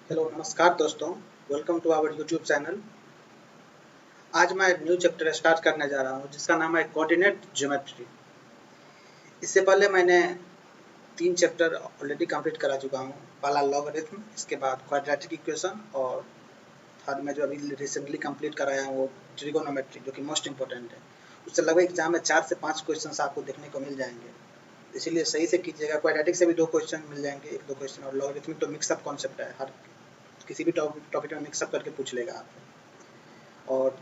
Hello नमस्कार दोस्तों। Welcome to our YouTube channel. आज मैं एक न्यू चैप्टर स्टार्ट करने जा रहा हूँ जिसका नाम है कोऑर्डिनेट ज्योमेट्री। इससे पहले मैंने 3 चैप्टर ऑलरेडी कंप्लीट करा चुका हूँ। पहला लॉगरिथम, इसके बाद क्वाड्रेटिक इक्वेशन और थर्ड में जो अभी रिसेंटली कंप्लीट कराया हूँ वो ट्रिगोनोमेट्री, जो कि मोस्ट इंपॉर्टेंट है। उससे लगभग एग्जाम में 4 से 5 क्वेश्चन आपको देखने को मिल जाएंगे, इसीलिए सही से कीजिएगा। क्वाड्रेटिक से भी 2 क्वेश्चन मिल जाएंगे, 1-2 क्वेश्चन, और लॉगरिथमिक तो मिक्सअप कॉन्सेप्ट है, हर किसी भी टॉपिक में मिक्सअप करके पूछ लेगा आपको। और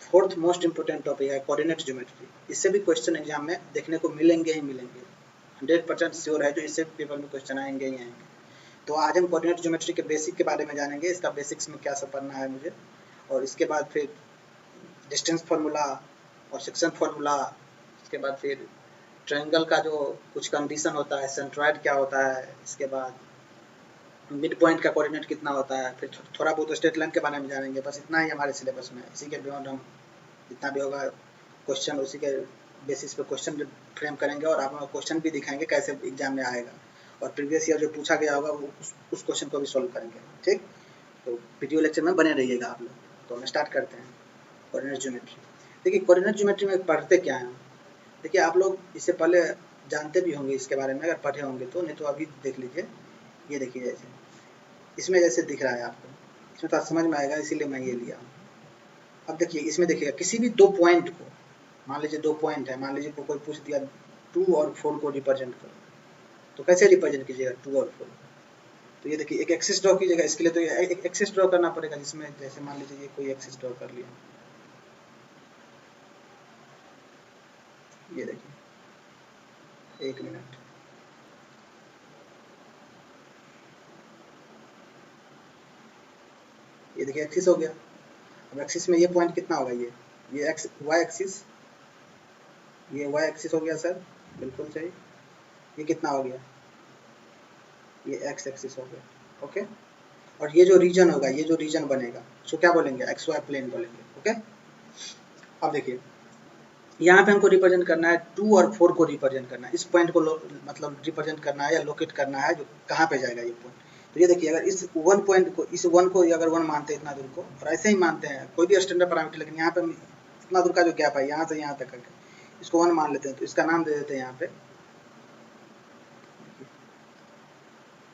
फोर्थ मोस्ट इंपोर्टेंट टॉपिक है कोऑर्डिनेट ज्योमेट्री। इससे भी क्वेश्चन एग्जाम में देखने को मिलेंगे ही मिलेंगे, 100% श्योर है जो इससे पेपर में क्वेश्चन आएंगे ही आएंगे। तो आज हम कोऑर्डिनेट ज्योमेट्री के बेसिक के बारे में जानेंगे, इसका बेसिक्स में क्या सब पढ़ना है मुझे, और इसके बाद फिर डिस्टेंस फार्मूला और सेक्शन फार्मूला, इसके बाद फिर ट्रायंगल का जो कुछ कंडीशन होता है, सेंट्रॉइड क्या होता है, इसके बाद मिड पॉइंट का कोऑर्डिनेट कितना होता है, फिर थोड़ा बहुत स्ट्रेट लाइन के बारे में जानेंगे। बस इतना ही हमारे सिलेबस में, इसी के बियॉन्ड हम जितना भी होगा क्वेश्चन उसी के बेसिस पे क्वेश्चन फ्रेम करेंगे और आप क्वेश्चन भी दिखाएंगे कैसे एग्जाम में आएगा, और प्रीवियस ईयर जो पूछा गया होगा उस क्वेश्चन को भी सॉल्व करेंगे। ठीक, तो वीडियो लेक्चर में बने रहिएगा आप लोग। तो हम स्टार्ट करते हैं कोऑर्डिनेट ज्योमेट्री। देखिए कोऑर्डिनेट ज्योमेट्री में पढ़ते क्या है। देखिए आप लोग इससे पहले जानते भी होंगे इसके बारे में, अगर पढ़े होंगे तो, नहीं तो अभी देख लीजिए। ये देखिए जैसे इसमें जैसे दिख रहा है आपको, इसमें तो समझ में आएगा, इसीलिए मैं ये लिया। अब देखिए इसमें देखिएगा किसी भी 2 पॉइंट को, मान लीजिए 2 पॉइंट है, मान लीजिए कोई पूछ दिया 2 और 4 को रिप्रेजेंट करो, तो कैसे रिप्रेजेंट कीजिएगा 2 और 4? तो ये देखिए एक एक्सिस ड्रॉ कीजिएगा। इसके लिए तो एक एक्सिस ड्रॉ करना पड़ेगा, जिसमें जैसे मान लीजिए ये कोई एक्सिस ड्रॉ कर लिया, ये देखिए 1 मिनट, ये देखिए एक्सिस हो गया। अब एक्सिस में ये पॉइंट कितना होगा, ये एक्स वाई एक्सिस, ये वाई एक्सिस हो गया सर, बिल्कुल सही। ये कितना हो गया, ये एक्स एक्सिस हो गया। ओके, और ये जो रीजन होगा, ये जो रीजन बनेगा उसको क्या बोलेंगे, एक्स वाई प्लेन बोलेंगे। ओके, अब देखिए यहाँ पे हमको रिप्रेजेंट करना है 2 और 4 को रिप्रेजेंट करना है, इस पॉइंट को मतलब रिप्रेजेंट करना है या लोकेट करना है, जो कहाँ पे जाएगा ये पॉइंट। तो ये देखिए अगर इस 1 पॉइंट को, इस 1 को अगर 1 मानते हैं इतना दूर को, और ऐसे ही मानते हैं कोई भी स्टैंडर्ड पैरामीटर, लेकिन यहाँ पे इतना दूर का जो गैप है यहाँ से यहाँ तक करके इसको 1 मान लेते हैं, तो इसका नाम दे देते हैं यहाँ पे,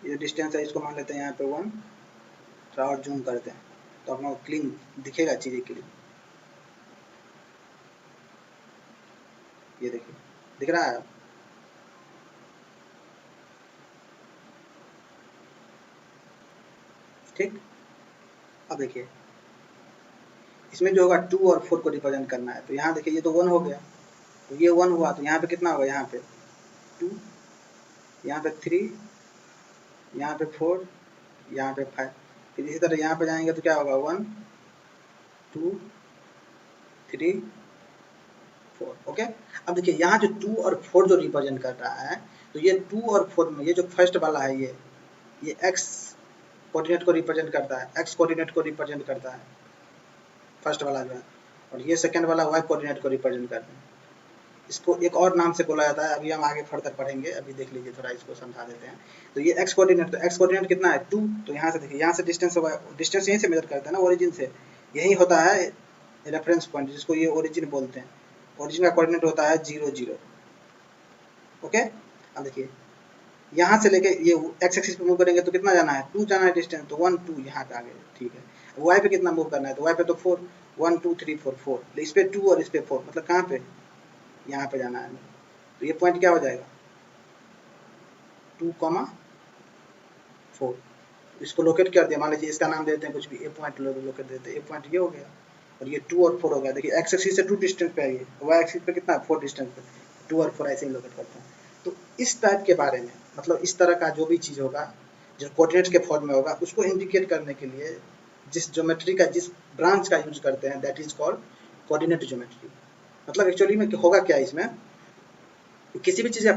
ये डिस्टेंस है इसको मान लेते हैं यहाँ पे 1। थोड़ा और जूम करते हैं तो अपना क्लीन दिखेगा चीज़ें क्लीन। ये देखिए दिख रहा है, ठीक। अब देखिए इसमें जो होगा 2 और 4 को रिप्रेजेंट करना है, तो यहाँ देखिए ये तो 1 हो गया, तो ये 1 हुआ, तो यहाँ पे कितना होगा, यहाँ पे 2, यहाँ पे 3, यहाँ पे 4, यहाँ पे 5, फिर इसी तरह यहाँ पे जाएंगे तो क्या होगा 1 2 3 4। ओके, अब देखिए यहाँ जो 2 और 4 जो रिप्रेजेंट कर रहा है, तो ये 2 और 4 में ये जो फर्स्ट वाला है, ये एक्स कोऑर्डिनेट को रिप्रेजेंट करता है, एक्स कोऑर्डिनेट को रिप्रेजेंट करता है फर्स्ट वाला जो है, और ये सेकंड वाला वाई कोऑर्डिनेट को रिप्रेजेंट करता है। इसको एक और नाम से बोला जाता है, अभी हम आगे फर्दर पढ़ेंगे, अभी देख लीजिए थोड़ा इसको समझा देते हैं। तो ये एक्स कोऑर्डिनेट, तो एक्स कोऑर्डिनेट कितना है 2, तो यहाँ से देखिए यहाँ से डिस्टेंस होगा, डिस्टेंस यहीं से मेजर करते हैं ना, ओरिजिन से, यही होता है रेफरेंस पॉइंट, जिसको ये ओरिजिन बोलते हैं। ओरिजिन का कोऑर्डिनेट होता है 0 0। ओके, अब देखिए यहाँ से लेके ये एक्स एक्सिस पे मूव करेंगे तो कितना जाना है, 2 जाना है डिस्टेंस, तो 1 2 यहाँ पे आ गए, ठीक है। वाई पे कितना मूव करना है, तो वाई पे तो 4, 1 2 3 4 4, इस पे 2 और इस पे 4, मतलब कहाँ पे, यहाँ पे जाना है। तो ये पॉइंट क्या हो जाएगा 2, 4, इसको लोकेट कर दिया, मान लीजिए इसका नाम देते हैं कुछ भी, ए पॉइंट लोकेट देते हैं, ए पॉइंट ये हो गया, और ये 2 और 4 हो गया। देखिए एक्स एक्सिस से 2 डिस्टेंस पे आइए, वाई एक्सिस पे कितना 4 डिस्टेंस पे, 2 और 4 ऐसे ही लोकेट करते हैं। तो इस टाइप के बारे में, मतलब इस तरह का जो भी चीज़ होगा जो कोऑर्डिनेट्स के फॉर्म में होगा, उसको इंडिकेट करने के लिए जिस ज्योमेट्री का, जिस ब्रांच का यूज करते हैं, that is called coordinate geometry. मतलब एक्चुअली में होगा क्या इसमें, किसी भी चीज़ का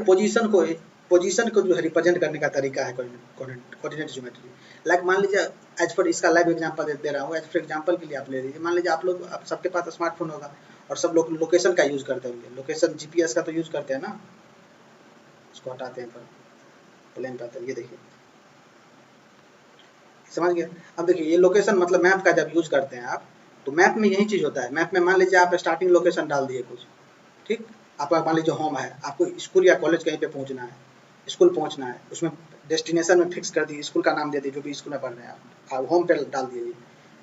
पोजीशन को जो है रिप्रेजेंट करने का तरीका है कोऑर्डिनेट ज्योमेट्री। लाइक मान लीजिए एज फॉर इसका लाइव एग्जांपल दे रहा हूँ, एज फॉर एग्जांपल के लिए आप ले लीजिए, मान लीजिए आप सबके पास स्मार्टफोन होगा और सब लोग लोकेशन का यूज़ करते होंगे, लोकेशन जीपीएस का तो यूज़ करते हैं ना। इसको हटाते हैं, पर प्लेन पे आते हैं, ये देखिए समझ गए। अब देखिए ये लोकेशन मतलब मैप का जब यूज करते हैं आप, तो मैप में यही चीज होता है। मैप में मान लीजिए आप स्टार्टिंग लोकेशन डाल दिए कुछ, ठीक, आपका मान लीजिए होम है, आपको स्कूल या कॉलेज कहीं पे पहुंचना है, स्कूल पहुंचना है, उसमें डेस्टिनेशन में फिक्स कर दी, स्कूल का नाम दे दी जो भी स्कूल में पढ़ रहे हैं आप, होम पे डाल दिए,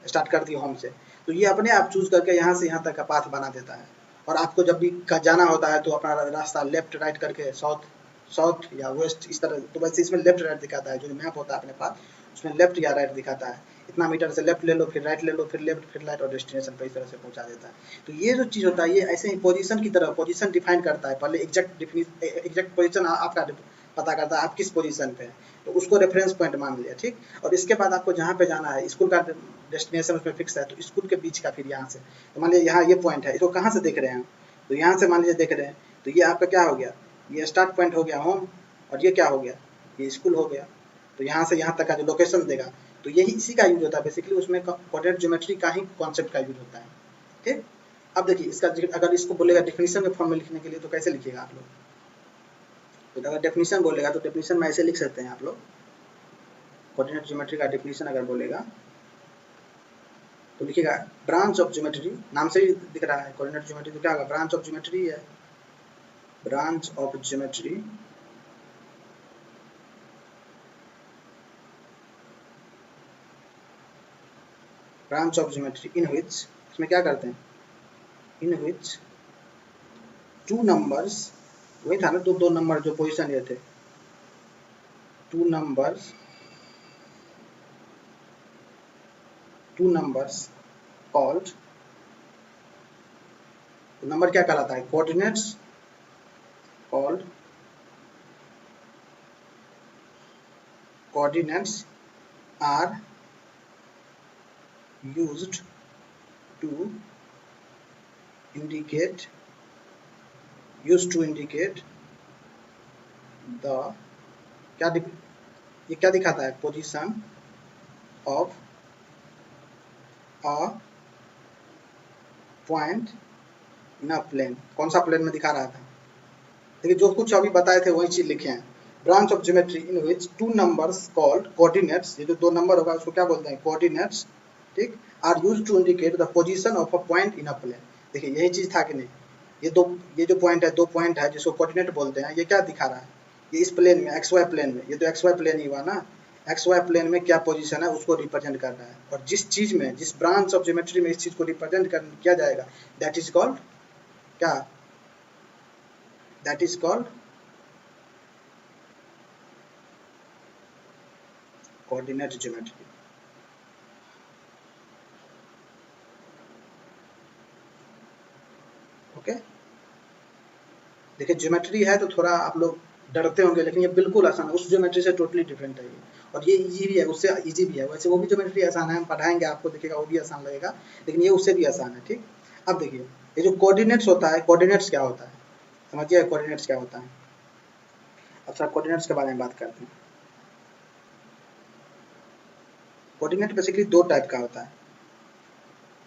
स्टार्ट कर दिए होम से, तो ये अपने आप चूज करके यहाँ से यहाँ तक का पाथ बना देता है। और आपको जब भी जाना होता है तो अपना रास्ता लेफ्ट राइट करके साउथ साउथ या वेस्ट इस तरह, तो वैसे इसमें लेफ्ट राइट दिखाता है, जो मैप होता है अपने पास उसमें लेफ्ट या राइट दिखाता है, इतना मीटर से लेफ्ट ले लो, फिर राइट ले लो, फिर लेफ्ट, फिर राइट, और डेस्टिनेशन पे इस तरह से पहुंचा देता है। तो ये जो चीज़ होता है ये ऐसे ही पोजीशन की तरह पोजीशन डिफाइन करता है। पहले एग्जैक्ट पोजीशन आपका पता करता है आप किस पोजीशन पे है, तो उसको रेफरेंस पॉइंट मान लिया, ठीक। और इसके बाद आपको जहाँ पे जाना है, स्कूल का डेस्टिनेशन उसमें फिक्स है, तो स्कूल के बीच का फिर यहाँ से, तो मान लीजिए यहाँ ये पॉइंट है, इसको कहाँ से देख रहे हैं, तो यहाँ से मान लीजिए देख रहे हैं, तो ये आपका क्या हो गया, ये स्टार्ट पॉइंट हो गया होम, और ये क्या हो गया, ये स्कूल हो गया। तो यहाँ से यहाँ तक का जो लोकेशन देगा, तो यही इसी का यूज होता है बेसिकली, उसमें कोऑर्डिनेट ज्योमेट्री का ही कॉन्सेप्ट का यूज होता है, ठीक। अब देखिए इसका अगर इसको बोलेगा डेफिनेशन के फॉर्म में लिखने के लिए, तो कैसे लिखिएगा आप लोग, तो अगर डेफिनेशन बोलेगा तो डेफिनेशन में ऐसे लिख सकते हैं आप लोग, कोऑर्डिनेट ज्योमेट्री का डेफिनेशन अगर बोलेगा तो लिखिएगा ब्रांच ऑफ ज्योमेट्री, नाम से ही दिख रहा है कोऑर्डिनेट ज्योमेट्री, तो क्या होगा, ब्रांच ऑफ ज्योमेट्री है, branch of geometry, branch of geometry in which, इसमें क्या करते हैं, इन विच टू नंबर्स, वही था ना, दो नंबर जो पोजीशन ये थे, टू नंबर्स कॉल्ड, तो नंबर क्या कहलाता है, coordinates called, coordinates are used to indicate the, क्या ये क्या दिखाता है, position of a point in a plane, कौन सा प्लेन में दिखा रहा था, देखिए जो कुछ अभी बताए थे वही चीज लिखे हैं। Branch of geometry in which to numbers called coordinates, ये जो दो नंबर होगा उसको क्या बोलते हैं, कोऑर्डिनेट्स, ठीक, are used to indicate the position of a point in a plane. देखिए यही चीज था कि नहीं, ये जो पॉइंट है, दो पॉइंट है जिसको कोऑर्डिनेट बोलते हैं, ये क्या दिखा रहा है, ये इस प्लेन में एक्स वाई प्लेन में, ये तो एक्स वाई प्लेन ही हुआ ना, एक्स वाई प्लेन में क्या पोजीशन है उसको रिप्रेजेंट कर रहा है। और जिस चीज में, जिस ब्रांच ऑफ ज्योमेट्री में इस चीज को रिप्रेजेंट किया जाएगा, दैट इज कॉल्ड क्या, that is called coordinate geometry. Okay, देखिए ज्योमेट्री है तो थोड़ा आप लोग डरते होंगे, लेकिन ये बिल्कुल आसान है, उस ज्योमेट्री से टोटली डिफरेंट है ये, और ये इजी भी है, उससे इजी भी है। वैसे वो भी ज्योमेट्री आसान है, हम पढ़ाएंगे आपको, देखिएगा वो भी आसान लगेगा, लेकिन ये उससे भी आसान है, ठीक। अब देखिए ये जो कोऑर्डिनेट्स होता है, कोऑर्डिनेट्स क्या होता है, समझिए कोऑर्डिनेट्स क्या होता है। अच्छा कोऑर्डिनेट्स के बारे में बात करते हैं। कोऑर्डिनेट बेसिकली दो टाइप का होता है,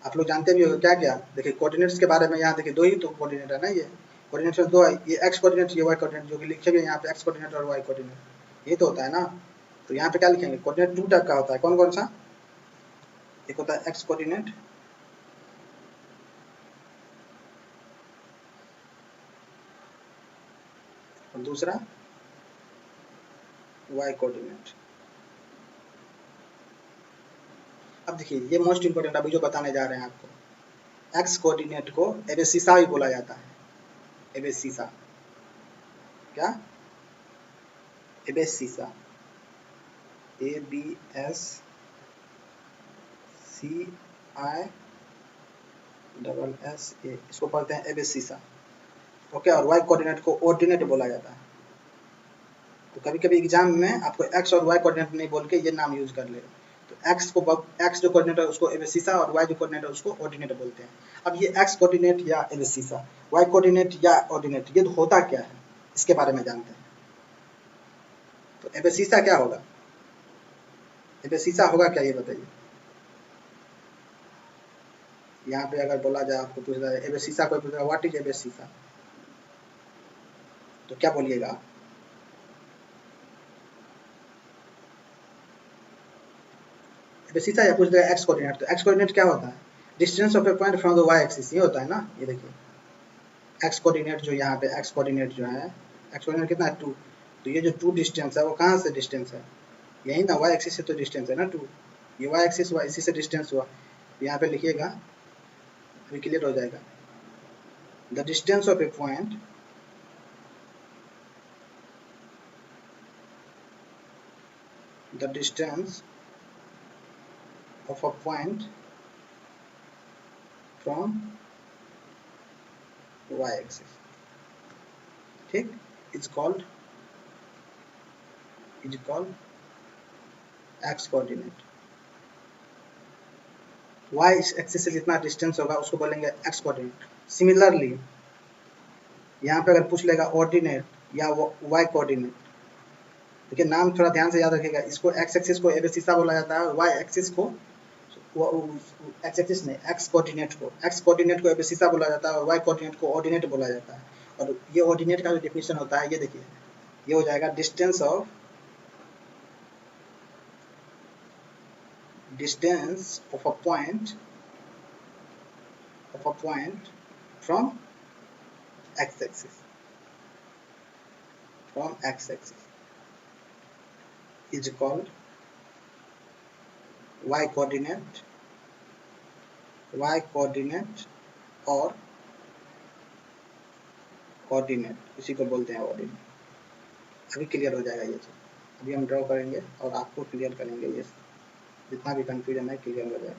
आप लोग जानते भी होंगे क्या क्या। देखिए कोऑर्डिनेट्स के बारे में यहाँ देखिए दो ही तो कोऑर्डिनेट है ना, ये कोऑर्डिनेट्स में दो है, ये एक्स कोऑर्डिनेट, ये वाई कोऑर्डिनेट, जो कि लिखे गए यहाँ पे एक्स कोऑर्डिनेट और वाई कोऑर्डिनेट, ये तो होता है ना। तो यहाँ पे क्या लिखेंगे, कोऑर्डिनेट टू टाइप का होता है, कौन कौन सा, एक होता है एक्स कोऑर्डिनेट, और दूसरा वाई कोऑर्डिनेट। अब देखिए ये मोस्ट इंपोर्टेंट अभी जो बताने जा रहे हैं आपको, एक्स कोऑर्डिनेट को एबेसिसा भी बोला जाता है, एबेसिसा, क्या, abscissa, A B S C I double S A, इसको पढ़ते हैं एबेसिसा। ओके, और वाई कोऑर्डिनेट को ऑर्डिनेट बोला जाता है। तो कभी कभी एग्जाम में आपको एक्स और वाई कोऑर्डिनेट नहीं बोल के ये नाम यूज कर ले, तो एक्स जो कोऑर्डिनेट है उसको एबेसिसा, और वाई जो कोऑर्डिनेट है उसको ऑर्डिनेट बोलते हैं। अब ये एक्स कोऑर्डिनेट या एबेसिसा, वाई कोऑर्डिनेट या ऑर्डिनेट, ये होता क्या है इसके बारे में जानते हैं। तो एबेसिसा क्या होगा, एबेसिसा होगा क्या ये बताइए। यहाँ पे अगर बोला जाए, आपको पूछ रहा है एबेसिसा, कोई पूछ रहा है व्हाट इज एबेसिसा, तो क्या बोलिएगा, एबेसिसा या पूछ देगा एक्स कोऑर्डिनेट, तो एक्स कोऑर्डिनेट क्या होता है, distance of a point from the Y axis, ये होता है ना। ये देखिए एक्स कोऑर्डिनेट जो यहाँ पे एक्स कोऑर्डिनेट जो है, एक्स कोऑर्डिनेट कितना है 2, तो ये जो 2 डिस्टेंस है वो कहाँ से डिस्टेंस है, यही ना वाई एक्सिस से तो डिस्टेंस है ना 2, ये वाई एक्सिस हुआ, इसी से डिस्टेंस हुआ। यहाँ पे लिखिएगा, अभी क्लियर हो जाएगा। The distance of a point the distance of a point from y axis, ठीक, is called x coordinate। y axis से जितना डिस्टेंस होगा उसको बोलेंगे x कोऑर्डिनेट। सिमिलरली यहाँ पे अगर पूछ लेगा ऑर्डिनेट या y कोऑर्डिनेट, देखिए नाम थोड़ा ध्यान से याद रखिएगा, इसको x एक्सिस को एबेसिसा बोला जाता है, y एक्सिस को x एक्सिस नहीं, x कोऑर्डिनेट को एबेसिसा बोला जाता है और y कोऑर्डिनेट को ऑर्डिनेट बोला जाता है। और ये ऑर्डिनेट का जो डेफिनेशन होता है, ये देखिए, ये हो जाएगा distance of a point from x axis is called y coordinate और कोऑर्डिनेट, इसी को बोलते हैं ऑर्डिनेट। अभी क्लियर हो जाएगा ये सब, अभी हम ड्रॉ करेंगे और आपको क्लियर करेंगे, ये जितना भी कंफ्यूजन है क्लियर हो जाएगा।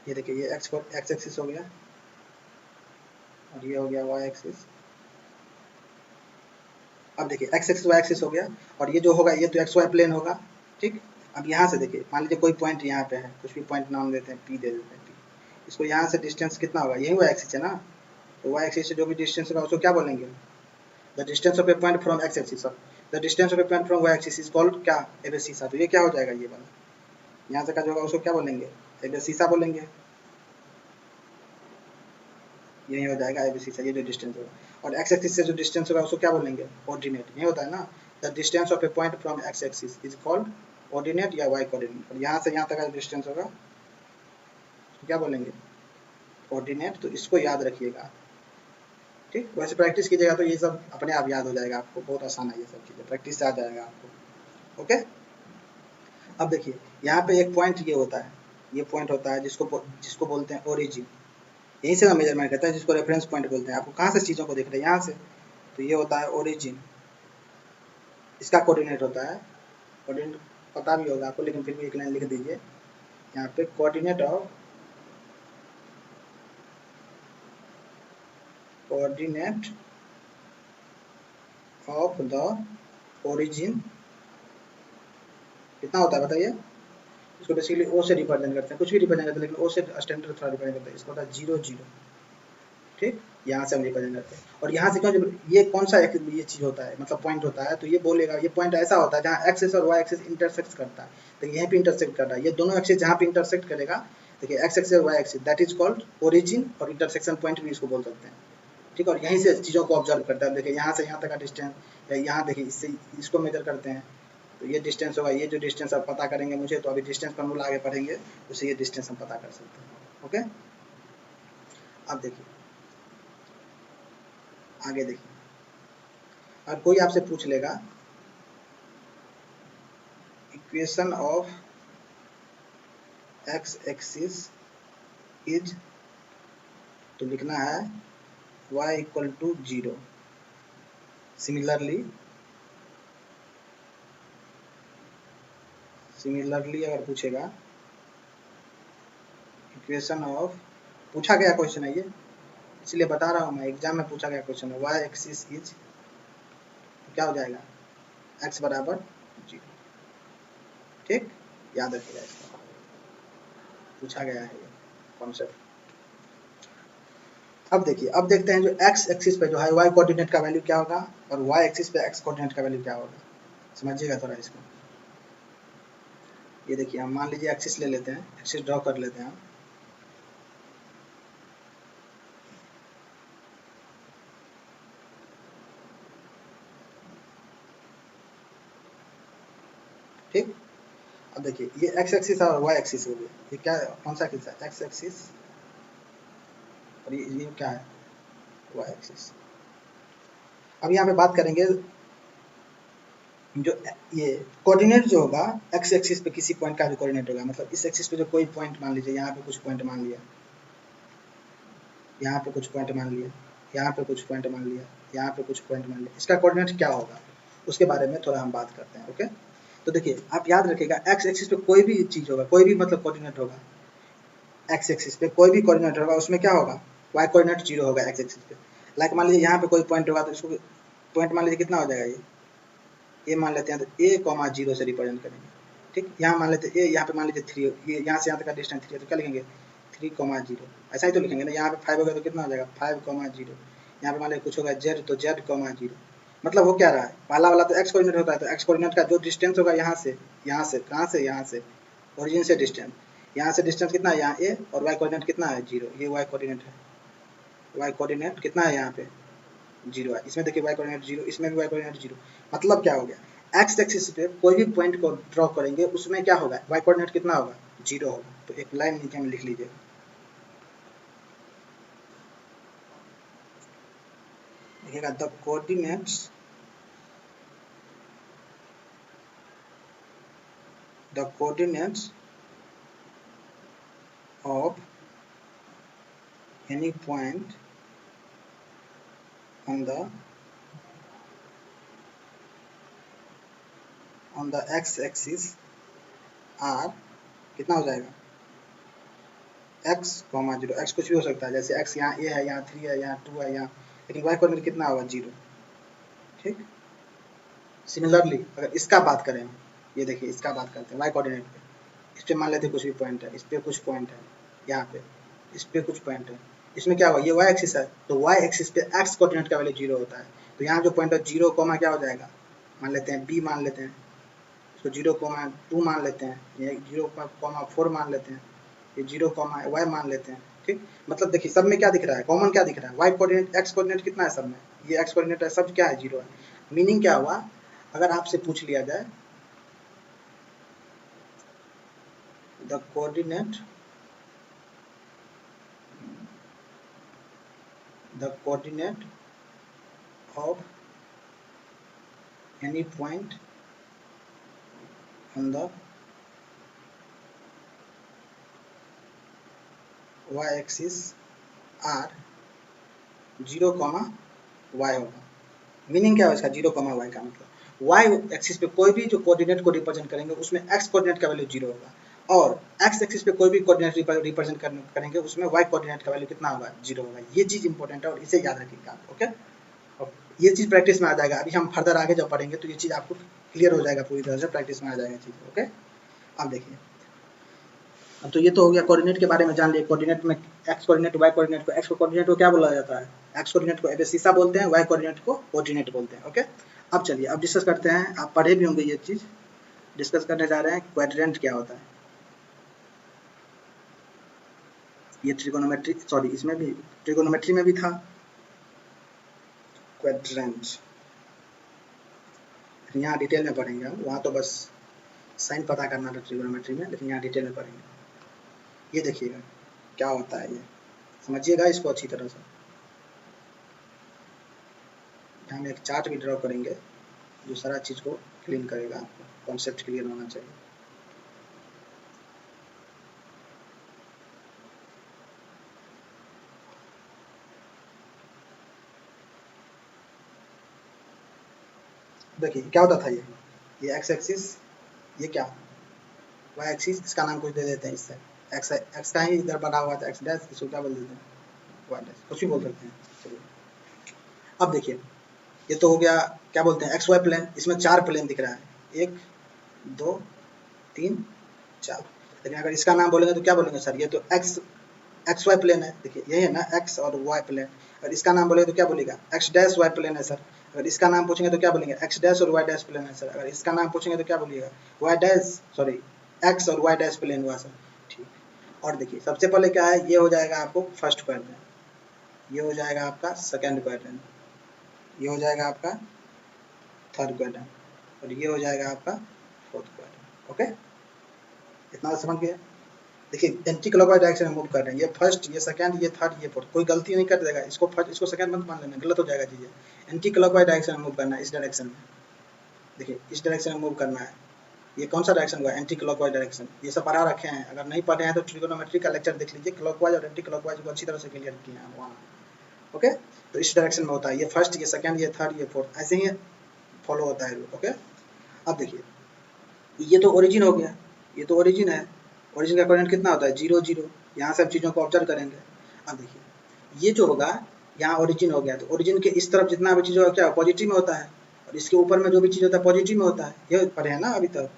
ये देखिए, ये एक्स एक्सिस हो गया और ये हो गया वाई एक्सिस। अब देखिए एक्स एक्सिस वाई एक्सिस हो गया, और ये जो होगा ये तो एक्स वाई प्लेन होगा, ठीक। अब यहाँ से देखिए, मान लीजिए कोई पॉइंट यहाँ पे है, कुछ भी पॉइंट नाम देते हैं, पी दे देते हैं, पी, इसको यहाँ से डिस्टेंस कितना होगा, यही वाई एक्सिस है ना, तो वाई एक्सिस से जो भी डिस्टेंस होगा उसको क्या बोलेंगे, the distance of a point from X axis, the distance of a point from Y axis is called क्या, एबेसिसा। तो ये क्या हो जाएगा, ये वाला यहाँ से का जो होगा उसको क्या बोलेंगे, एबेसिसा बोलेंगे, यही हो जाएगा एबीसी, ये जो डिस्टेंस होगा। और एक्स एक्सिस से जो डिस्टेंस होगा उसको क्या बोलेंगे, ऑर्डिनेट, ये होता है ना, the distance of a point from X axis is called ordinate या वाई कोऑर्डिनेट। और यहाँ से यहाँ तक का डिस्टेंस होगा तो क्या बोलेंगे, ऑर्डिनेट। तो इसको याद रखिएगा, ठीक। वैसे प्रैक्टिस कीजिएगा तो ये सब अपने आप याद हो जाएगा आपको, बहुत आसान है ये सब चीज़ें, प्रैक्टिस से आ जाएगा आपको, ओके। अब देखिए यहाँ पे एक पॉइंट ये होता है, ये पॉइंट होता है जिसको बोलते हैं ओरिजिन, यहीं से ना मेजरमेंट करता है, जिसको रेफरेंस पॉइंट बोलते हैं। आपको कहाँ से चीज़ों को देख रहे हैं, यहाँ से, तो ये होता है ओरिजिन, इसका कोऑर्डिनेट होता है, कोऑर्डिनेट पता भी होगा आपको, लेकिन फिर भी एक लाइन लिख दीजिए यहाँ पे, कोऑर्डिनेट ऑफ द ओरिजिन कितना होता है बताइए, इसको बेसिकली ओ से रिप्रेजेंट करते हैं, कुछ भी रिप्रेजेंट करते हैं, लेकिन ओ से स्टैंडर्ड थोड़ा रिप्रेजेंट करते हैं, इसको होता है 0 0, ठीक। यहाँ से हम रिप्रेजेंट करते हैं। और यहाँ से क्यों, जब ये कौन सा ये चीज़ होता है, मतलब पॉइंट होता है, तो ये बोलेगा ये पॉइंट ऐसा होता है जहाँ एक्सिस और वाई एक्सिस इंटरसेक्ट करता है, तो यहीं पे इंटरसेक्ट कर रहा है, ये दोनों एक्सिस जहाँ पे इंटरसेक्ट करेगा, देखिए एक्स एक्सिस और Y axis, that is called origin, और इंटरसेक्शन पॉइंट भी इसको बोल सकते हैं, ठीक। और यहीं से चीज़ों को ऑब्जर्व करता है, देखिए यहाँ से यहाँ तक का डिस्टेंस, या यहाँ देखिए इससे इसको मेजर करते हैं, तो ये डिस्टेंस होगा, ये जो डिस्टेंस आप पता करेंगे मुझे, तो अभी डिस्टेंस फॉर्मूला आगे पढ़ेंगे, उससे ये डिस्टेंस हम पता कर सकते हैं, ओके। अब देखिए आगे देखिए, और कोई आपसे पूछ लेगा equation of x axis is, तो लिखना है y इक्वल टू 0। सिमिलरली अगर पूछेगा इक्वेशन ऑफ, पूछा गया क्वेश्चन है ये, इसलिए बता रहा हूँ मैं, एग्जाम में पूछा गया क्वेश्चन है, y एक्सिस इज, तो क्या हो जाएगा, x बराबर 0, ठीक, याद रखिएगा इसका, पूछा गया है ये कॉन्सेप्ट। अब देखिए, अब देखते हैं जो x एक्सिस पे जो है y कोऑर्डिनेट का वैल्यू क्या होगा, और y एक्सिस पे x कोऑर्डिनेट का वैल्यू क्या होगा, समझिएगा थोड़ा इसको। ये देखिए, हम मान लीजिए एक्सिस ले लेते हैं, एक्सिस ड्रॉ कर लेते हैं हम, अब देखिए ये एक्स एक्सिस और वाई एक्सिस हो गया, ये क्या कौन सा एक्सिस है, एक्स एक्सिस, और ये क्या है, वाई एक्सिस। अब यहाँ पे बात करेंगे जो ये कोऑर्डिनेट जो होगा एक्स एक्सिस पे किसी पॉइंट का भी कोऑर्डिनेट होगा, मतलब इस एक्सिस पे जो कोई पॉइंट मान लीजिए, यहाँ पे कुछ पॉइंट मान लिया, यहाँ पे कुछ पॉइंट मान लिया, यहाँ पे कुछ पॉइंट मान लिया, यहाँ पे कुछ पॉइंट मान लिया, इसका कोऑर्डिनेट क्या होगा उसके बारे में थोड़ा हम बात करते हैं। ओके, तो देखिए आप याद रखिएगा एक्स एक्सिस पे कोई भी चीज होगा, कोई भी मतलब कोऑर्डिनेट होगा, एक्स एक्सिस पे कोई भी कोऑर्डिनेट होगा उसमें क्या होगा, वाई कोऑर्डिनेट 0 होगा एक्स एक्सिस पे। लाइक मान लीजिए यहाँ पे कोई पॉइंट होगा तो इसको पॉइंट मान लीजिए कितना हो जाएगा, ये मान लेते हैं, तो ए कॉमा 0 से रिप्रेजेंट करेंगे। ठीक, यहाँ मान लेते हैं ए, यहाँ पे मान लीजिए 3, ये यहाँ से यहाँ तक का डिस्टेंस 3 है, तो क्या लिखेंगे 3,0, ऐसा ही तो लिखेंगे ना। यहाँ पे 5 होगा तो कितना हो जाएगा 5,0, यहाँ पे मान लीजिए कुछ होगा z, तो z,0। मतलब वो क्या रहा है, पहला वाला तो एक्स कोऑर्डिनेट होता है, तो एक्स कोऑर्डिनेट का जो डिस्टेंस होगा यहाँ से कहाँ से, यहाँ से ओरिजिन से डिस्टेंस, यहाँ से डिस्टेंस कितना है, यहाँ a, और वाई कोऑर्डिनेट कितना है 0, ये वाई कोऑर्डिनेट है, वाई कोऑर्डिनेट कितना है यहाँ पे 0 है, इसमें देखिए वाई कोऑर्डिनेट 0, इसमें भी वाई कोऑर्डिनेट 0। मतलब क्या हो गया, एक्स एक्सिस पे कोई भी पॉइंट को ड्रॉ करेंगे उसमें क्या होगा, वाई कोऑर्डिनेट कितना होगा 0 होगा। तो एक लाइन नीचे में लिख लीजिए, देखिएगा the coordinates of any point on the X axis are कितना हो जाएगा x, 0, x कुछ भी हो सकता है, जैसे x यहाँ a है, यहाँ 3 है, यहाँ 2 है, यहाँ, लेकिन y कोऑर्डिनेट कितना होगा 0। ठीक, सिमिलरली अगर इसका बात करें, ये देखिए इसका बात करते हैं y कोऑर्डिनेट पे, इस पे मान लेते हैं कुछ भी पॉइंट है, इस पे कुछ पॉइंट है, यहाँ पे इस पे कुछ पॉइंट है, इसमें क्या होगा, ये y एक्सिस है, तो y एक्सिस पे x कोऑर्डिनेट का वैल्यू 0 होता है, तो यहाँ जो पॉइंट है 0, क्या हो जाएगा, मान लेते हैं b मान लेते हैं, इसको 0,2 मान लेते हैं, ये 0,4 मान लेते हैं, ये 0, y मान लेते हैं। ठीक, मतलब देखिए सब में क्या दिख रहा है, कॉमन क्या दिख रहा है, y कोऑर्डिनेट, x कोऑर्डिनेट कितना है सब में, ये x कोऑर्डिनेट है, सब क्या है 0 है। मीनिंग क्या हुआ, अगर आपसे पूछ लिया जाए the coordinate of any point on the y axis r 0, y होगा। मीनिंग क्या है इसका 0, y का मतलब y एक्सिस पे कोई भी जो कोऑर्डिनेट को रिप्रेजेंट करेंगे उसमें x कोऑर्डिनेट का वैल्यू 0 होगा, और x एक्सिस पे कोई भी कोऑर्डिनेट रिप्रेजेंट करेंगे उसमें y कोऑर्डिनेट का वैल्यू कितना होगा 0 होगा। ये चीज इंपॉर्टेंट है और इसे याद रखिएगा आप। ओके, और ये चीज प्रैक्टिस में आ जाएगा, अभी हम फर्दर आगे जब पढ़ेंगे तो ये चीज आपको क्लियर हो जाएगा, पूरी तरह से प्रैक्टिस में आ जाएगा चीज। ओके, अब देखिए, अब तो ये तो हो गया कोऑर्डिनेट के बारे में जान लिए, कोऑर्डिनेट में एक्स कोऑर्डिनेट, वाई कोऑर्डिनेट को, एक्स कोऑर्डिनेट को क्या बोला जाता है, एक्स कोऑर्डिनेट को एबेसिसा बोलते हैं, वाई कोऑर्डिनेट को ऑर्डिनेट बोलते हैं। ओके, अब चलिए अब डिस्कस करते हैं, आप पढ़े भी होंगे ये चीज, डिस्कस करने जा रहे हैं क्वाड्रेंट क्या होता है। ये ट्रिगोनोमेट्री, सॉरी इसमें भी ट्रिगोनोमेट्री में भी था क्वाड्रेंट, यहाँ डिटेल में पढ़ेंगे हम, वहाँ तो बस साइन पता करना था ट्रिगोनोमेट्री में, लेकिन यहाँ डिटेल में पढ़ेंगे। ये देखिएगा क्या होता है, ये समझिएगा इसको अच्छी तरह से। हम एक चार्ट भी ड्रॉ करेंगे जो सारा चीज को क्लीन करेगा, आपको कॉन्सेप्ट क्लियर होना चाहिए। देखिए क्या होता था, ये एक्स एक्सिस, ये क्या वाई एक्सिस, इसका नाम कुछ दे देते हैं, इससे एक्स का ही इधर बना हुआ था एक्स डैश, इसको क्या बोल देते हैं वाई डैश, कुछ भी बोल सकते हैं। चलिए अब देखिए, ये तो हो गया क्या बोलते हैं एक्स वाई प्लेन, इसमें 4 प्लेन दिख रहा है, 1 2 3 4, लेकिन अगर इसका नाम बोलेंगे तो क्या बोलेंगे सर, ये तो एक्स वाई प्लेन है, देखिए यही है ना एक्स और वाई प्लेन, और इसका नाम बोलेंगे तो क्या बोलेगा एक्स डैश वाई प्लेन है सर। अगर इसका नाम पूछेंगे तो क्या बोलेंगे एक्स डैश और वाई डैश प्लेन है सर। अगर इसका नाम पूछेंगे तो क्या बोलिएगा वाई डैश, सॉरी एक्स और वाई डैश प्लेन हुआ सर। ठीक, और देखिए सबसे पहले क्या है, ये हो जाएगा आपको फर्स्ट क्वाड्रेंट, ये हो जाएगा आपका सेकंड क्वाड्रेंट, ये हो जाएगा आपका थर्ड क्वाड्रेंट, और ये हो जाएगा आपका फोर्थ क्वाड्रेंट। ओके, इतना समझ गए। देखिए एंटी क्लॉकवाइज डायरेक्शन में मूव कर रहे हैं, ये फर्स्ट, ये सेकंड, ये थर्ड, ये फोर्थ, कोई गलती नहीं कर देगा, इसको फर्स्ट इसको सेकंड मत मान लेना, गलत हो जाएगा चीज़ें। एंटी क्लॉकवाइज डायरेक्शन में मूव करना है, इस डायरेक्शन में, देखिए इस डायरेक्शन में मूव करना है। ये कौन सा डायरेक्शन हुआ, एंटी क्लॉकवाइज डायरेक्शन, ये सब पढ़ा रखे हैं, अगर नहीं पढ़े हैं तो ट्रिगोनोमेट्री का लेक्चर देख लीजिए, क्लॉकवाइज और एंटी क्लॉकवाइज को अच्छी तरह से क्लियर किए हैं वहाँ। ओके, तो इस डायरेक्शन में होता है, ये फर्स्ट, ये सेकंड, ये थर्ड, ये फोर्थ, ऐसे ही फॉलो होता है। ओके, अब देखिए ये तो ओरिजिन हो गया, ये तो ओरिजिन है, ओरिजिन का कोऑर्डिनेट कितना होता है 0 0, यहाँ सब चीज़ों को ऑब्जर्व करेंगे। अब देखिए ये जो होगा यहाँ ओरिजिन हो गया, तो ओरिजिन के इस तरफ जितना भी चीज़ होगा क्या पॉजिटिव में होता है, और इसके ऊपर में जो भी चीज़ होता है पॉजिटिव में होता है, ये पढ़े हैं ना अभी तक,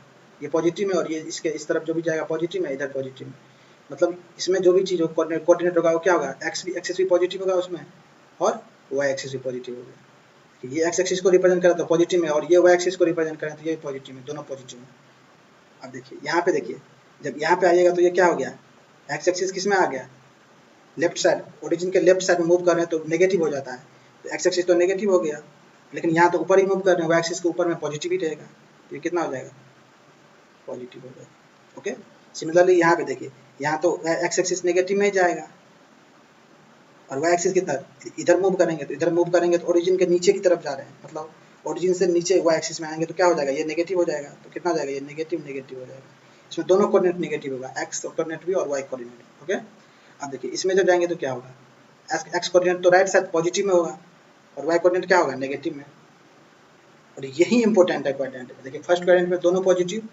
ये पॉजिटिव में, और ये इसके इस तरफ जो भी जाएगा पॉजिटिव में, इधर पॉजिटिव में, मतलब इसमें जो भी चीज़ कोऑर्डिनेट होगा वो क्या होगा, एक्स एक्सिस भी पॉजिटिव होगा उसमें, और वाई एक्सिस भी पॉजिटिव होगा। ये एक्स एक्सिस को रिप्रेजेंट करें तो पॉजिटिव में, और ये वाई एक्सिस को रिप्रेजेंट करें तो ये पॉजिटिव में, दोनों पॉजिटिव में। अब देखिए यहाँ पे, देखिए जब यहाँ पे आइएगा तो ये क्या हो गया, एक्स एक्सिस किस में आ गया, लेफ्ट साइड, ओरिजिन के लेफ्ट साइड में मूव कर रहे हैं तो नेगेटिव हो जाता है, तो एक्स एक्सिस तो नेगेटिव हो गया, लेकिन यहाँ तो ऊपर ही मूव कर रहे हैं, वाई एक्सिस के ऊपर में पॉजिटिव ही रहेगा, तो ये कितना हो जाएगा, पॉजिटिव हो जाएगा। ओके, सिमिलरली यहाँ पे देखिए, यहाँ तो एक्स एक्सिस नेगेटिव में ही जाएगा, और वाई एक्सिस कितना इधर मूव करेंगे, तो इधर मूव करेंगे तो ओरिजिन के नीचे की तरफ जा रहे हैं, मतलब ओरिजिन से नीचे वाई एक्सिस में आएंगे तो क्या हो जाएगा, ये नेगेटिव हो जाएगा, तो कितना हो जाएगा, ये नेगेटिव नेगेटिव हो जाएगा, इसमें दोनों कोऑर्डिनेट नेगेटिव होगा, एक्स कोऑर्डिनेट भी और वाई कोऑर्डिनेट। ओके, अब देखिए इसमें जब जाएंगे तो क्या होगा, एक्स कोऑर्डिनेट तो राइट साइड पॉजिटिव में होगा, और वाई कोऑर्डिनेट क्या होगा, नेगेटिव में, और यही इंपॉर्टेंट है क्वाड्रेंट में। देखिए फर्स्ट क्वाड्रेंट में दोनों पॉजिटिव,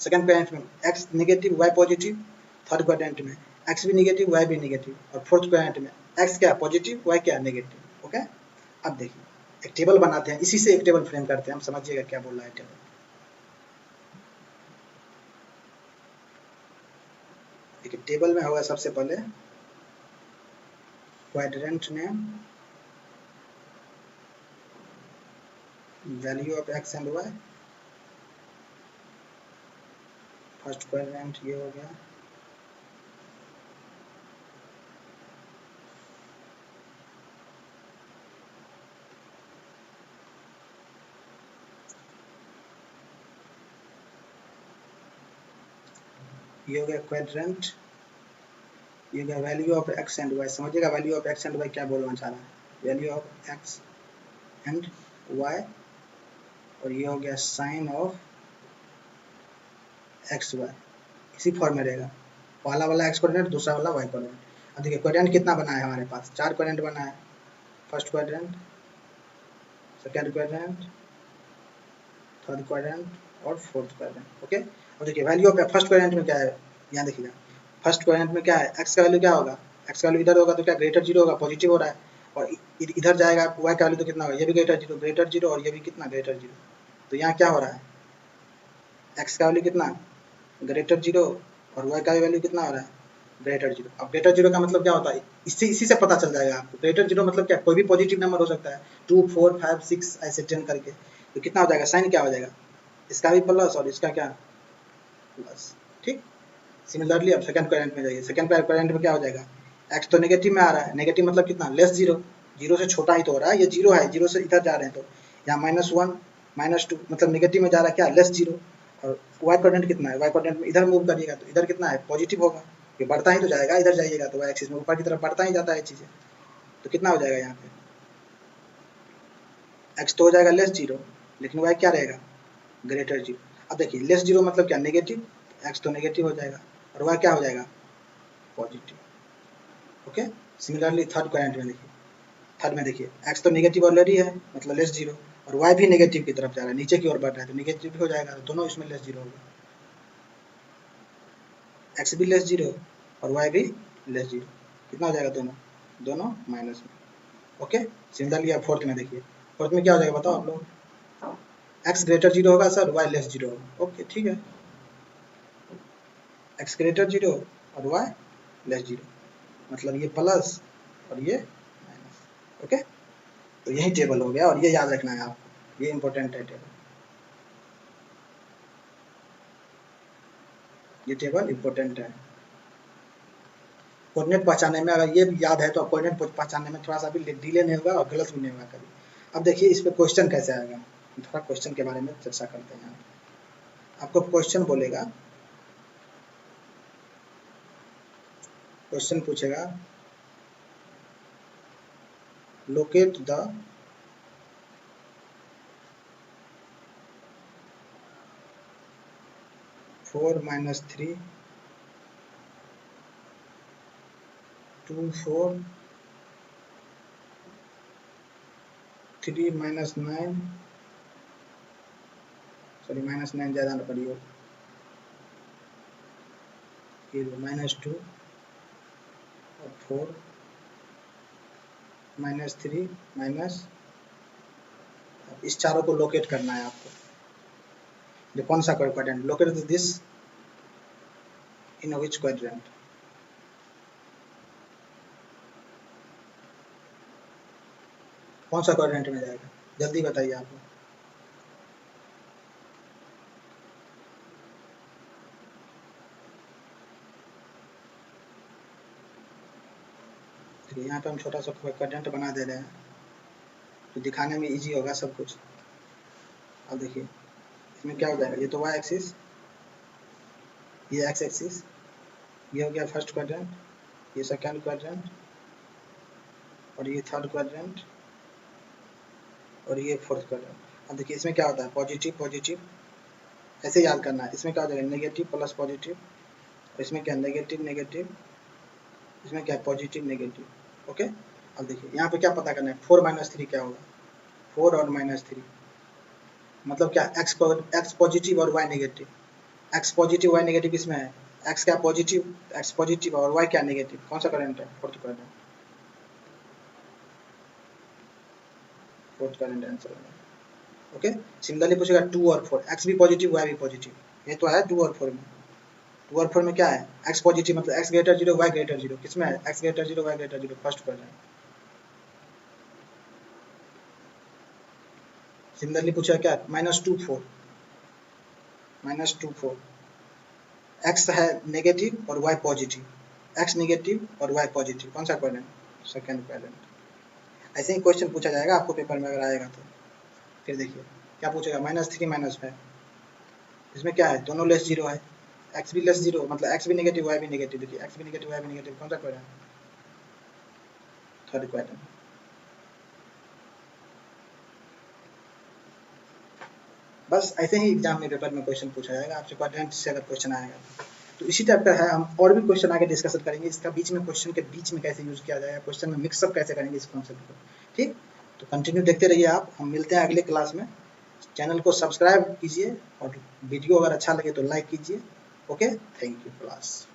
सेकंड क्वाड्रेंट में X negative Y positive, third quadrant में एक्स भी नेगेटिव वाई भी नेगेटिव, और फोर्थ क्वाड्रेंट में एक्स क्या पॉजिटिव वाई क्या नेगेटिव। ओके, अब देखिए एक टेबल बनाते हैं, इसी से एक टेबल फ्रेम करते हैं, हम समझिएगा क्या बोल रहा है टेबल। देखिए टेबल में होगा सबसे पहले quadrant name, value of X and Y, first quadrant ये हो गया, ये हो गया क्वाड्रेंट, ये हो गया value of X and Y, समझिएगा value of X and Y क्या बोलना चाह रहा है, value of X and Y, और ये हो गया साइन ऑफ एक्स वाई, इसी फॉर्म में रहेगा, पहला वाला एक्स कोऑर्डिनेट, दूसरा वाला वाई कोऑर्डिनेट। अब देखिए क्वाड्रेंट कितना बना है हमारे पास, 4 क्वाड्रेंट बना है, first quadrant, second quadrant, third quadrant और फोर्थ क्वाड्रेंट। ओके, अब देखिए वैल्यू ऑफ फर्स्ट क्वाड्रेंट में क्या है, यहाँ देखिएगा फर्स्ट क्वाड्रेंट में क्या है, एक्स का वैल्यू क्या होगा, एक्स का वैल्यू इधर होगा तो क्या ग्रेटर 0 होगा, पॉजिटिव हो रहा है, और इधर जाएगा वाई का वैल्यू तो कितना होगा, ये भी ग्रेटर 0 और ये भी कितना ग्रेटर 0, तो यहाँ क्या हो रहा है, एक्स का वैल्यू कितना ग्रेटर 0 और वाई का वैल्यू कितना हो रहा है ग्रेटर 0। अब ग्रेटर 0 का मतलब क्या होता है, इसी से पता चल जाएगा आपको, ग्रेटर 0 मतलब क्या, कोई भी पॉजिटिव नंबर हो सकता है, 2 4 5 6 ऐसे 10 करके, तो कितना हो जाएगा, साइन क्या हो जाएगा, इसका भी प्लस और इसका क्या प्लस। ठीक, सिमिलरली अब सेकंड क्वाड्रेंट में जाइए, सेकंड क्वाड्रेंट में क्या हो जाएगा, एक्स तो नेगेटिव में आ रहा है, नेगेटिव मतलब कितना लेस 0, 0 से छोटा ही तो हो रहा है, ये 0 है, 0 से इधर जा रहे हैं तो यहाँ -1 -2 मतलब नेगेटिव में जा रहा है क्या लेस 0, और वाई कोऑर्डिनेट कितना है, वाई कोऑर्डिनेट में इधर मूव करिएगा तो इधर कितना है पॉजिटिव होगा, ये बढ़ता ही तो जाएगा, इधर जाइएगा तो वाई एक्सिस में ऊपर की तरफ बढ़ता ही जाता है चीज़ें, तो कितना हो जाएगा यहाँ पे, एक्स तो हो जाएगा लेस 0, लेकिन वाई क्या रहेगा ग्रेटर 0। अब देखिए लेस 0 मतलब क्या नेगेटिव, एक्स तो नेगेटिव हो जाएगा और वाई क्या हो जाएगा positive. Okay, similarly third quadrant में देखिए, थर्ड में देखिए एक्स तो नेगेटिव ऑलरेडी है मतलब लेस 0, और वाई भी नेगेटिव की तरफ जा रहा है, नीचे की ओर बढ़ रहा है तो नेगेटिव भी हो जाएगा, तो दोनों इसमें लेस 0 होगा, एक्स भी लेस 0 और वाई भी लेस 0, कितना हो जाएगा दोनों माइनस में। ओके, सिमिलरली अब फोर्थ में देखिए, फोर्थ में क्या हो जाएगा बताओ आप लोग, एक्स ग्रेटर 0 होगा सर, वाई लेस 0 होगा। ओके ठीक है, एक्स ग्रेटर 0 और वाई लेस 0, मतलब ये प्लस और ये माइनस। ओके, तो यही टेबल हो गया, और ये याद रखना है आपको, ये इंपॉर्टेंट है टेबल, ये टेबल इंपॉर्टेंट है कोऑर्डिनेट पहचानने में, अगर ये याद है तो कोऑर्डिनेट पहचानने में थोड़ा सा भी डिले नहीं होगा और गलत भी नहीं होगा कभी। अब देखिए इस पर क्वेश्चन कैसे आएगा, थोड़ा क्वेश्चन के बारे में चर्चा करते हैं। आपको क्वेश्चन बोलेगा क्वेश्चन पूछेगा locate the four minus 3 2 4 3 minus 9 sorry minus 9 ज़्यादा ना पड़ी हो, फिर माइनस 2 और 4 माइनस 3 माइनस, इस चारों को लोकेट करना है आपको। ये कौन सा quadrant? Locate this in which quadrant? कौन सा क्वाड्रेंट में जाएगा? जल्दी बताइए आप। यहाँ पे हम छोटा सा क्वाड्रेंट बना दे रहे हैं तो दिखाने में इजी होगा सब कुछ। अब देखिए इसमें क्या हो जाएगा, ये तो वाई एक्सिस, ये एक्स एक्सिस, ये हो गया फर्स्ट क्वाड्रेंट, ये सेकंड क्वाड्रेंट, और ये थर्ड क्वाड्रेंट, और ये फोर्थ क्वाड्रेंट। अब देखिए इसमें क्या होता है, पॉजिटिव पॉजिटिव, ऐसे याद करना है। इसमें क्या हो जाएगा, नेगेटिव प्लस पॉजिटिव, और इसमें क्या नेगेटिव नेगेटिव, इसमें क्या पॉजिटिव नेगेटिव। ओके, अब देखिए यहाँ पे क्या पता करना है, 4 माइनस 3 क्या होगा, 4 और माइनस 3 मतलब क्या, एक्स पॉजिटिव और Y negative. X positive Y negative किसमें है, एक्स क्या पॉजिटिव, एक्स पॉजिटिव और वाई क्या नेगेटिव। कौन सा करंट है, fourth current, fourth current answer है। ओके, सिमिलरली पूछेगा 2 और 4, एक्स भी पॉजिटिव वाई भी पॉजिटिव, ये तो है 2 और 4 में। 2 और 4 में क्या है, एक्स पॉजिटिव मतलब एक्स ग्रेटर 0 वाई ग्रेटर 0, किसमें है, X greater 0 Y greater 0, first quadrant. Similarly पूछा क्या, -2 4, -2 4, एक्स है नेगेटिव और वाई पॉजिटिव, एक्स नेगेटिव और वाई पॉजिटिव, कौन सा क्वाड्रेंट, सेकंड क्वाड्रेंट। ऐसे ही क्वेश्चन पूछा जाएगा आपको पेपर में अगर आएगा तो। फिर देखिए क्या पूछेगा, -3 -5, इसमें क्या है, दोनों लेस 0 है, एक्स भी लेस 0 मतलब एक्स भी नेगेटिव वाई भी नेगेटिव। देखिए एक्स भी नेगेटिव वाई भी नेगेटिव, कौन सा क्वाड्रेंट, थर्ड क्वाड्रेंट। बस ऐसे ही एग्जाम में पेपर में क्वेश्चन पूछा जाएगा आपसे, क्वाड्रेंट से अगर क्वेश्चन आएगा तो इसी टाइप का है। हम और भी क्वेश्चन आगे डिस्कस करेंगे, इसका बीच में क्वेश्चन के बीच में कैसे यूज किया जाएगा, क्वेश्चन में मिक्सअप कैसे करेंगे इस कॉन्सेप्ट को। ठीक, तो कंटिन्यू देखते रहिए आप, हम मिलते हैं अगले क्लास में। चैनल को सब्सक्राइब कीजिए और वीडियो अगर अच्छा लगे तो लाइक कीजिए। Okay, thank you class.